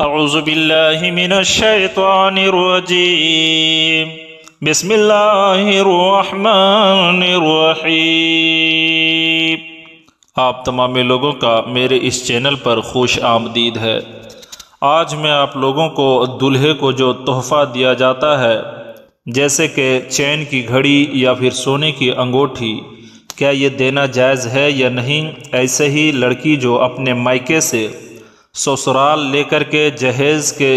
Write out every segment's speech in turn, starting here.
اعوذ باللہ من الشیطان الرجیم بسم اللہ الرحمن الرحیم۔ آپ تمام لوگوں کا میرے اس چینل پر خوش آمدید ہے۔ آج میں آپ لوگوں کو دولہے کو جو تحفہ دیا جاتا ہے جیسے کہ چین کی گھڑی یا پھر سونے کی انگوٹھی، کیا یہ دینا جائز ہے یا نہیں؟ ایسے ہی لڑکی جو اپنے مائکے سے سسرال لے کر کے جہیز کے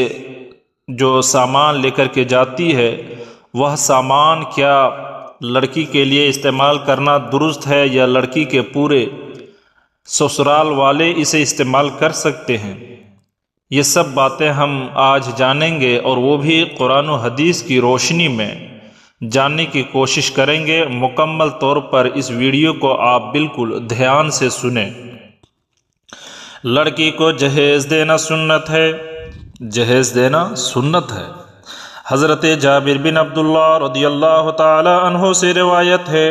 جو سامان لے کر کے جاتی ہے، وہ سامان کیا لڑکی کے لیے استعمال کرنا درست ہے یا لڑکی کے پورے سسرال والے اسے استعمال کر سکتے ہیں؟ یہ سب باتیں ہم آج جانیں گے، اور وہ بھی قرآن و حدیث کی روشنی میں جاننے کی کوشش کریں گے۔ مکمل طور پر اس ویڈیو کو آپ بالکل دھیان سے سنیں۔ لڑکی کو جہیز دینا سنت ہے۔ جہیز دینا سنت ہے۔ حضرت جابر بن عبداللہ رضی اللہ تعالی عنہ سے روایت ہے،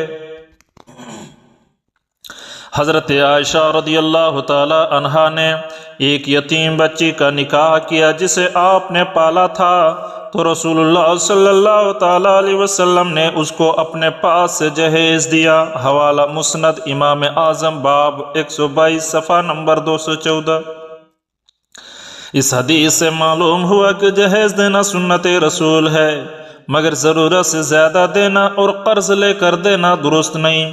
حضرت عائشہ رضی اللہ تعالی عنہا نے ایک یتیم بچی کا نکاح کیا جسے آپ نے پالا تھا، تو رسول اللہ صلی اللہ تعالی علیہ وسلم نے اس کو اپنے پاس سے جہیز دیا۔ حوالہ مسند امام اعظم باب 122 صفحہ نمبر 214۔ اس حدیث سے معلوم ہوا کہ جہیز دینا سنت رسول ہے، مگر ضرورت سے زیادہ دینا اور قرض لے کر دینا درست نہیں۔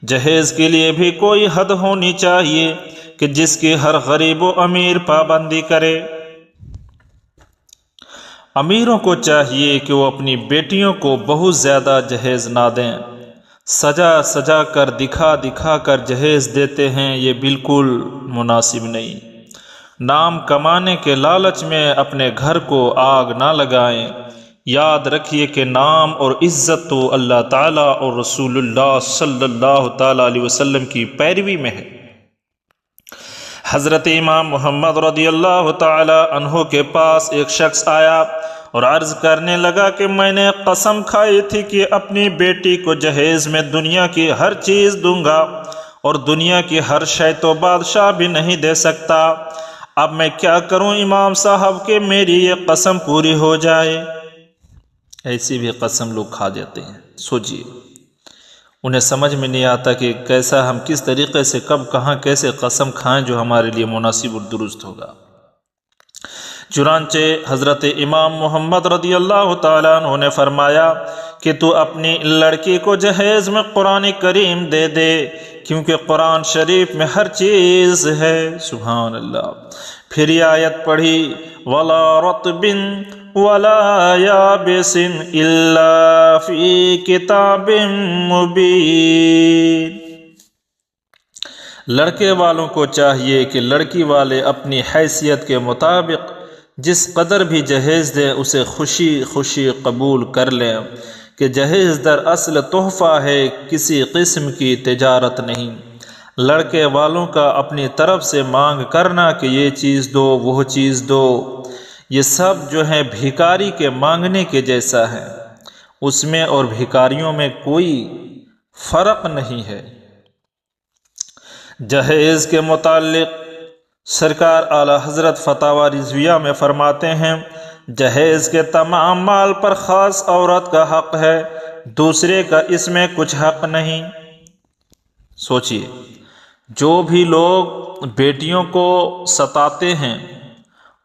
جہیز کے لیے بھی کوئی حد ہونی چاہیے کہ جس کی ہر غریب و امیر پابندی کرے۔ امیروں کو چاہیے کہ وہ اپنی بیٹیوں کو بہت زیادہ جہیز نہ دیں۔ سجا سجا کر دکھا دکھا کر جہیز دیتے ہیں، یہ بالکل مناسب نہیں۔ نام کمانے کے لالچ میں اپنے گھر کو آگ نہ لگائیں۔ یاد رکھیے کہ نام اور عزت تو اللہ تعالیٰ اور رسول اللہ صلی اللہ تعالیٰ علیہ وسلم کی پیروی میں ہے۔ حضرت امام محمد رضی اللہ تعالی عنہ کے پاس ایک شخص آیا اور عرض کرنے لگا کہ میں نے قسم کھائی تھی کہ اپنی بیٹی کو جہیز میں دنیا کی ہر چیز دوں گا، اور دنیا کی ہر شے تو بادشاہ بھی نہیں دے سکتا۔ اب میں کیا کروں امام صاحب کہ میری یہ قسم پوری ہو جائے؟ ایسی بھی قسم لوگ کھا جاتے ہیں۔ سوچئے، انہیں سمجھ میں نہیں آتا کہ کیسا ہم کس طریقے سے کب کہاں کیسے قسم کھائیں جو ہمارے لیے مناسب اور درست ہوگا۔ چنانچہ حضرت امام محمد رضی اللہ تعالیٰ عنہ نے فرمایا کہ تو اپنی لڑکی کو جہیز میں قرآن کریم دے دے، کیونکہ قرآن شریف میں ہر چیز ہے۔ سبحان اللہ۔ پھر یہ آیت پڑھی، وَلَا رَطْبٍ وَلَا يَابِسٍ إِلَّا فِي كِتَابٍ مُبِينٍ۔ لڑکے والوں کو چاہیے کہ لڑکی والے اپنی حیثیت کے مطابق جس قدر بھی جہیز دیں اسے خوشی خوشی قبول کر لیں، کہ جہیز در اصل تحفہ ہے، کسی قسم کی تجارت نہیں۔ لڑکے والوں کا اپنی طرف سے مانگ کرنا کہ یہ چیز دو وہ چیز دو، یہ سب جو ہے بھیکاری کے مانگنے کے جیسا ہے۔ اس میں اور بھیکاریوں میں کوئی فرق نہیں ہے۔ جہیز کے متعلق سرکار اعلیٰ حضرت فتاوی رضویہ میں فرماتے ہیں، جہیز کے تمام مال پر خاص عورت کا حق ہے، دوسرے کا اس میں کچھ حق نہیں۔ سوچئے، جو بھی لوگ بیٹیوں کو ستاتے ہیں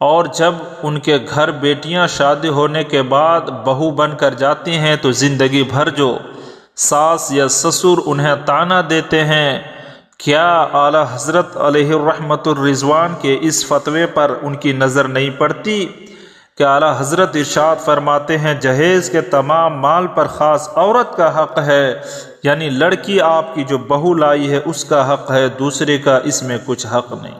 اور جب ان کے گھر بیٹیاں شادی ہونے کے بعد بہو بن کر جاتی ہیں تو زندگی بھر جو ساس یا سسر انہیں طعنہ دیتے ہیں، کیا اعلیٰ حضرت علیہ الرحمت الرضوان کے اس فتوے پر ان کی نظر نہیں پڑتی کہ اعلیٰ حضرت ارشاد فرماتے ہیں جہیز کے تمام مال پر خاص عورت کا حق ہے، یعنی لڑکی آپ کی جو بہو لائی ہے اس کا حق ہے، دوسرے کا اس میں کچھ حق نہیں۔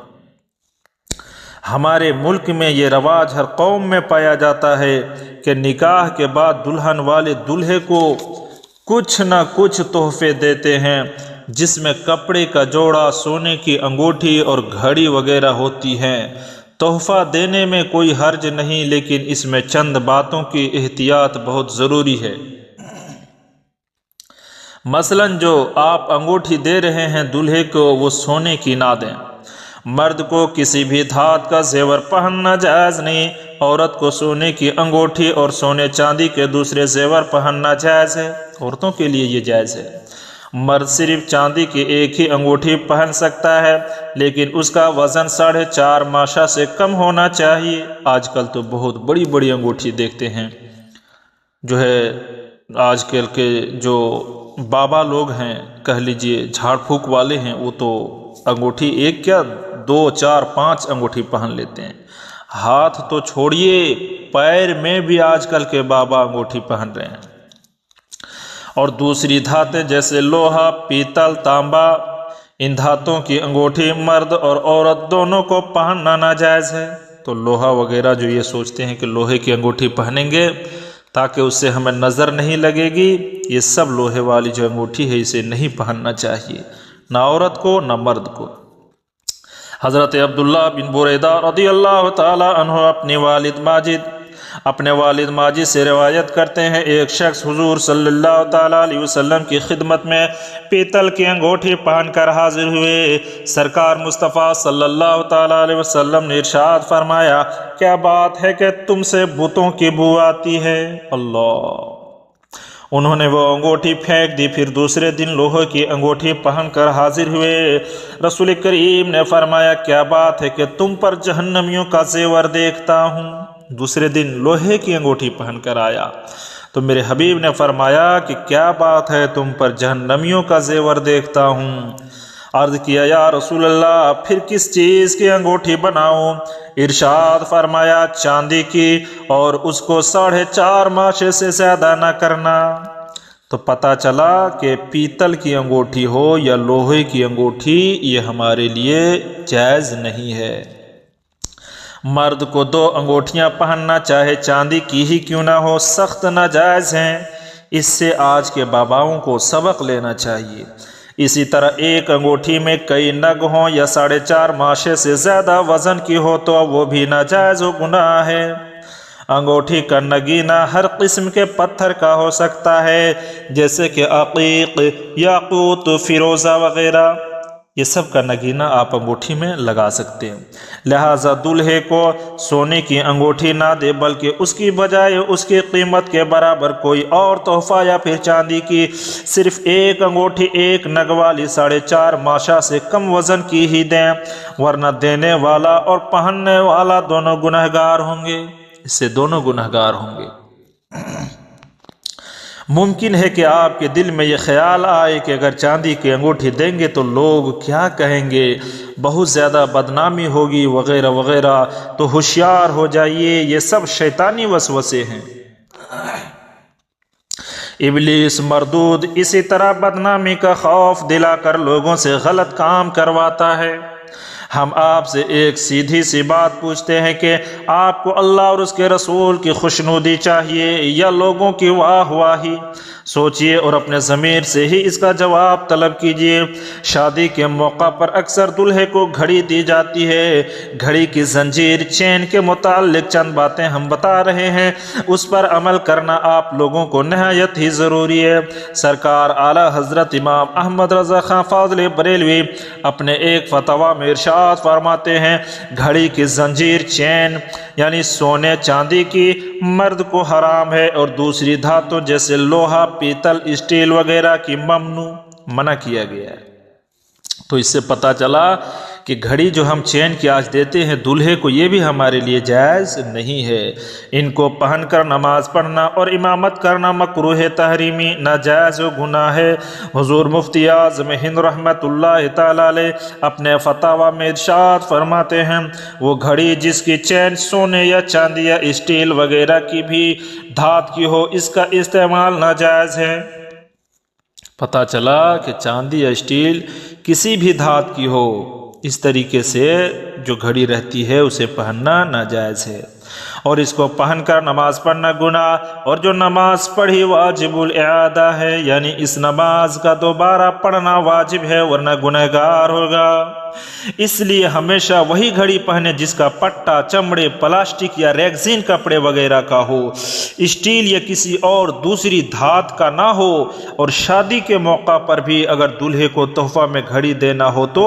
ہمارے ملک میں یہ رواج ہر قوم میں پایا جاتا ہے کہ نکاح کے بعد دلہن والے دولہے کو کچھ نہ کچھ تحفے دیتے ہیں، جس میں کپڑے کا جوڑا، سونے کی انگوٹھی اور گھڑی وغیرہ ہوتی ہیں۔ تحفہ دینے میں کوئی حرج نہیں، لیکن اس میں چند باتوں کی احتیاط بہت ضروری ہے۔ مثلاً جو آپ انگوٹھی دے رہے ہیں دولہے کو، وہ سونے کی نہ دیں، مرد کو کسی بھی دھات کا زیور پہننا جائز نہیں، عورت کو سونے کی انگوٹھی اور سونے چاندی کے دوسرے زیور پہننا جائز ہے، عورتوں کے لیے یہ جائز ہے۔ مرد صرف چاندی کی ایک ہی انگوٹھی پہن سکتا ہے، لیکن اس کا وزن 4.5 ماشا سے کم ہونا چاہیے۔ آج کل تو بہت بڑی بڑی انگوٹھی دیکھتے ہیں، جو ہے آج کل کے جو بابا لوگ ہیں، کہہ لیجئے جھاڑ پھونک والے ہیں، وہ تو انگوٹھی ایک کیا 2 4 5 انگوٹھی پہن لیتے ہیں۔ ہاتھ تو چھوڑیے، پیر میں بھی آج کل کے بابا انگوٹھی پہن رہے ہیں۔ اور دوسری دھاتیں جیسے لوہا، پیتل، تانبا، ان دھاتوں کی انگوٹھی مرد اور عورت دونوں کو پہننا ناجائز ہے۔ تو لوہا وغیرہ جو یہ سوچتے ہیں کہ لوہے کی انگوٹھی پہنیں گے تاکہ اس سے ہمیں نظر نہیں لگے گی، یہ سب لوہے والی جو انگوٹھی ہے اسے نہیں پہننا چاہیے، نہ عورت کو نہ مرد کو۔ حضرت عبداللہ بن بریدہ رضی اللہ تعالی عنہ اپنے والد ماجد سے روایت کرتے ہیں، ایک شخص حضور صلی اللہ تعالی علیہ وسلم کی خدمت میں پیتل کی انگوٹھی پہن کر حاضر ہوئے۔ سرکار مصطفیٰ صلی اللہ تعالی علیہ وسلم نے ارشاد فرمایا، کیا بات ہے کہ تم سے بتوں کی بو آتی ہے؟ اللہ! انہوں نے وہ انگوٹھی پھینک دی، پھر دوسرے دن لوہے کی انگوٹھی پہن کر حاضر ہوئے۔ رسول کریم نے فرمایا، کیا بات ہے کہ تم پر جہنمیوں کا زیور دیکھتا ہوں؟ دوسرے دن لوہے کی انگوٹھی پہن کر آیا تو میرے حبیب نے فرمایا کہ کیا بات ہے، تم پر جہنمیوں کا زیور دیکھتا ہوں۔ عرض کیا، یا رسول اللہ، پھر کس چیز کی انگوٹھی بناؤں؟ ارشاد فرمایا، چاندی کی، اور اس کو 4.5 ماشے سے زیادہ نہ کرنا۔ تو پتہ چلا کہ پیتل کی انگوٹھی ہو یا لوہے کی انگوٹھی، یہ ہمارے لیے جائز نہیں ہے۔ مرد کو 2 انگوٹھیاں پہننا چاہے چاندی کی ہی کیوں نہ ہو، سخت ناجائز ہیں۔ اس سے آج کے باباؤں کو سبق لینا چاہیے۔ اسی طرح ایک انگوٹھی میں کئی نگ ہوں یا 4.5 ماشے سے زیادہ وزن کی ہو تو وہ بھی ناجائز و گناہ ہے۔ انگوٹھی کا نگینہ ہر قسم کے پتھر کا ہو سکتا ہے، جیسے کہ عقیق، یاقوت، فیروزہ وغیرہ، یہ سب کا نگینہ آپ انگوٹھی میں لگا سکتے ہیں۔ لہٰذا دولہے کو سونے کی انگوٹھی نہ دے، بلکہ اس کی بجائے اس کی قیمت کے برابر کوئی اور تحفہ یا پھر چاندی کی صرف ایک انگوٹھی ایک نگ والی 4.5 ماشا سے کم وزن کی ہی دیں، ورنہ دینے والا اور پہننے والا دونوں گنہگار ہوں گے، اس سے دونوں گنہگار ہوں گے۔ ممکن ہے کہ آپ کے دل میں یہ خیال آئے کہ اگر چاندی کی انگوٹھی دیں گے تو لوگ کیا کہیں گے، بہت زیادہ بدنامی ہوگی وغیرہ وغیرہ، تو ہوشیار ہو جائیے، یہ سب شیطانی وسوسے ہیں۔ ابلیس مردود اسی طرح بدنامی کا خوف دلا کر لوگوں سے غلط کام کرواتا ہے۔ ہم آپ سے ایک سیدھی سی بات پوچھتے ہیں کہ آپ کو اللہ اور اس کے رسول کی خوشنودی چاہیے یا لوگوں کی واہ واہی؟ سوچئے اور اپنے ضمیر سے ہی اس کا جواب طلب کیجئے۔ شادی کے موقع پر اکثر دلہے کو گھڑی دی جاتی ہے۔ گھڑی کی زنجیر، چین کے متعلق چند باتیں ہم بتا رہے ہیں، اس پر عمل کرنا آپ لوگوں کو نہایت ہی ضروری ہے۔ سرکار اعلیٰ حضرت امام احمد رضا خان فاضل بریلوی اپنے ایک فتویٰ میں ارشاد فرماتے ہیں، گھڑی کی زنجیر، چین یعنی سونے چاندی کی مرد کو حرام ہے، اور دوسری دھاتوں جیسے لوہا، پیتل، اسٹیل وغیرہ کی ممنوع، منع کیا گیا ہے۔ تو اس سے پتہ چلا کہ گھڑی جو ہم چین کی آج دیتے ہیں دلہے کو، یہ بھی ہمارے لیے جائز نہیں ہے۔ ان کو پہن کر نماز پڑھنا اور امامت کرنا مکروہ تحریمی، ناجائز و گناہ ہے۔ حضور مفتی اعظم ہند رحمۃ اللہ تعالی علیہ اپنے فتاویٰ میں ارشاد فرماتے ہیں، وہ گھڑی جس کی چین سونے یا چاندی یا اسٹیل وغیرہ کی بھی دھات کی ہو، اس کا استعمال ناجائز ہے۔ پتہ چلا کہ چاندی یا اسٹیل کسی بھی دھات کی ہو، اس طریقے سے جو گھڑی رہتی ہے اسے پہننا ناجائز ہے۔ اور اس کو پہن کر نماز پڑھنا گناہ، اور جو نماز پڑھی واجب الاعادہ ہے، یعنی اس نماز کا دوبارہ پڑھنا واجب ہے ورنہ گنہگار ہوگا۔ اس لیے ہمیشہ وہی گھڑی پہنے جس کا پٹا چمڑے، پلاسٹک یا ریگزین کپڑے وغیرہ کا ہو، اسٹیل یا کسی اور دوسری دھات کا نہ ہو۔ اور شادی کے موقع پر بھی اگر دولہے کو تحفہ میں گھڑی دینا ہو تو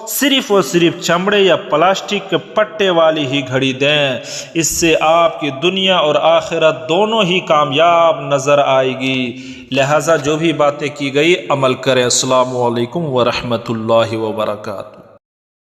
صرف اور صرف چمڑے یا پلاسٹک کے پٹے والی ہی گھڑی دیں، اس سے آپ کی دنیا اور آخرت دونوں ہی کامیاب نظر آئے گی۔ لہٰذا جو بھی باتیں کی گئی عمل کریں۔ السلام علیکم ورحمۃ اللہ وبرکاتہ۔